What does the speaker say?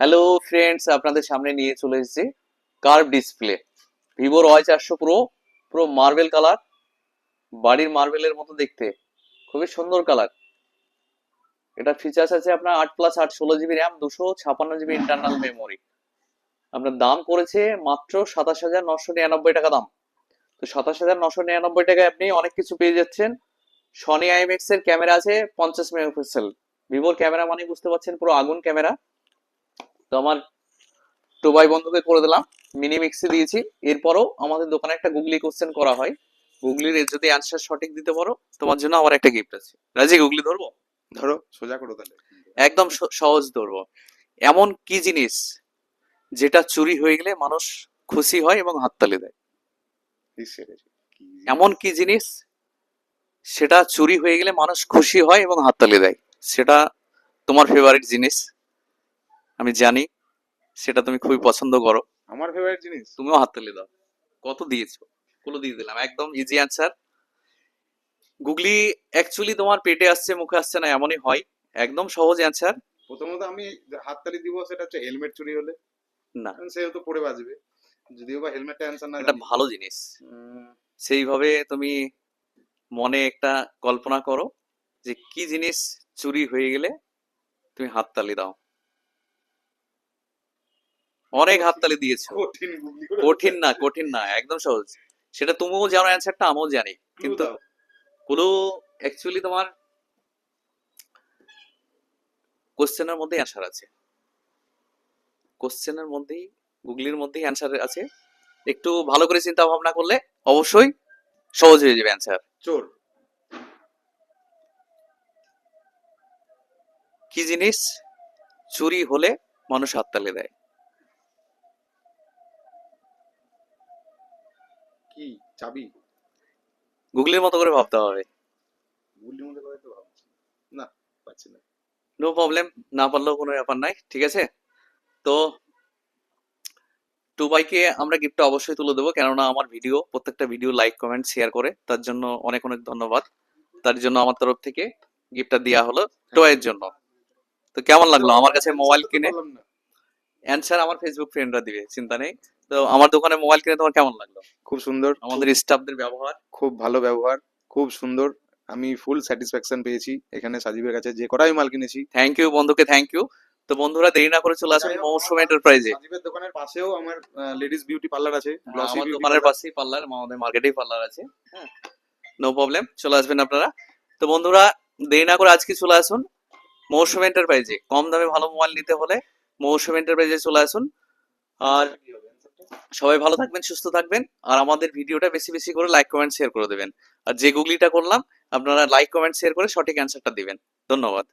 Hello friends, আপনাদের সামনে নিয়ে চলে এসেছি কার্ভ ডিসপ্লে ভিভোর Y400 প্রো। পুরো মার্বেল কালার, বাড়ির মার্বেলের মতো দেখতে, খুবই সুন্দর কালার। এটা ফিচার্স আছে আপনার 8+8 16 GB RAM, 256 GB internal memory. আপনার দাম পড়েছে মাত্র 27,999 টাকা দাম। তো 27,999 টাকায় আপনি অনেক কিছু পেয়ে যাচ্ছেন। সনি আইএমএক্স এর ক্যামেরা আছে 50 মেগাপিক্সেল। ভিভোর ক্যামেরা মানে বুঝতে পারছেন, পুরো আগুন ক্যামেরা। তো আমার টোবাই বন্ধুকে করে দিলাম, মিনি মিক্সি দিয়েছি। এরপরও আমাদের দোকানে একটা গুগলি কোশ্চেন করা হয়, গুগলির যদি অ্যান্সার সঠিক দিতে পারো তোমার জন্য আমার একটা গিফট আছে। রাজি, গুগলি ধরবো? ধরো, সোজা করো তাহলে। একদম সহজ ধরবো। এমন কি জিনিস যেটা চুরি হয়ে গেলে মানুষ খুশি হয় এবং হাততালি দেয়? এমন কি জিনিস সেটা চুরি হয়ে গেলে মানুষ খুশি হয় এবং হাততালি দেয়? সেটা তোমার ফেভারিট জিনিস, আমি জানি সেটা তুমি খুবই পছন্দ করো। আমার ফেভারিট জিনিস। তুমিও হাততালি দাও। কত দিয়েছো? গুলো দিয়ে দিলাম, একদম ইজি অ্যান্সার। গুগলি অ্যাকচুয়ালি তোমার পেটে আসছে মুখে আসছে না, এমনই হয়। একদম সহজ অ্যান্সার। প্রথমত আমি হাততালি দিব, সেটা হচ্ছে হেলমেট চুরি হলে। না, কারণ সেও তো পড়ে বাজবে, যদিও বা হেলমেটটা অ্যান্সার না এটা জানি। ভালো জিনিস। সেইভাবে তুমি মনে একটা কল্পনা করো যে কি জিনিস চুরি হয়ে গেলে তুমি হাততালি দাও। অনেক হাততালি দিয়েছো। কঠিন গুগলি করে কঠিন না, কঠিন না, একদম সহজ। সেটা তুমিও জানো অ্যান্সারটা, আমিও জানি, কিন্তু দাও। পুরো অ্যাকচুয়ালি তোমার কোশ্চেনের মধ্যেই অ্যান্সার আছে। কোশ্চেনের মধ্যেই, গুগলির মধ্যেই অ্যান্সার আছে। একটু ভালো করে চিন্তা ভাবনা করলে অবশ্যই সহজ হয়ে যাবে অ্যান্সার। চোর। কি জিনিস চুরি হলে মানুষ হাততালি দেয়? কি? চাবি? গুগলির মতো করে ভাবতে হবে। গুগলির মধ্যে করে তো ভাবছি না, পাচ্ছি না। নো প্রবলেম, না পারলেও কোনো ব্যাপার নাই, ঠিক আছে। তো টুবাইকে আমরা গিফটটা অবশ্যই তুলে দেবো, কেননা আমার ভিডিও, প্রত্যেকটা ভিডিও লাইক কমেন্ট শেয়ার করে, তার জন্য অনেক অনেক ধন্যবাদ। তার জন্য আমার তরফ থেকে গিফটটা দেওয়া হলো টয়ের জন্য। তো কেমন লাগলো আমার কাছে মোবাইল কিনে? অ্যান্সার আমার ফেসবুক ফ্রেন্ডরা দিবে, চিন্তা নেই। তো আমার দোকানে মোবাইল কিনে তোমার কেমন লাগলো? খুব সুন্দর, আমাদের স্টাফদের ব্যবহার খুব ভালো ব্যবহার, খুব সুন্দর। আমি ফুল স্যাটিসফ্যাকশন পেয়েছি এখানে সাজিবের কাছে যে কটাই মাল কিনেছি। থ্যাংক ইউ বন্ধুকে, থ্যাংক ইউ। তো বন্ধুরা দেরি না করে চলে আসুন মৌসুম এন্টারপ্রাইজে। সাজিবের দোকানের পাশেও আমার লেডিস বিউটি পার্লার আছে, গ্লসি আমার বিউটি দোকানের পার্লার। পাশেই পার্লার, আমাদের মার্কেটেই পার্লার আছে। হ্যাঁ, নো প্রবলেম, চলে আসবেন আপনারা। তো বন্ধুরা দেরি না করে আজকে চলে আসুন মৌসুম এন্টারপ্রাইজে। কম দামে ভালো মোবাইল নিতে হলে মৌসুম এন্টারপ্রাইজে চলে আসুন। আর সবাই ভালো থাকবেন, সুস্থ থাকবেন। আর আমাদের ভিডিওটা বেশি বেশি করে লাইক কমেন্ট শেয়ার করে দেবেন। আর যে গুগলিটা করলাম আপনারা লাইক কমেন্ট শেয়ার করে সঠিক অ্যান্সারটা দিবেন। ধন্যবাদ।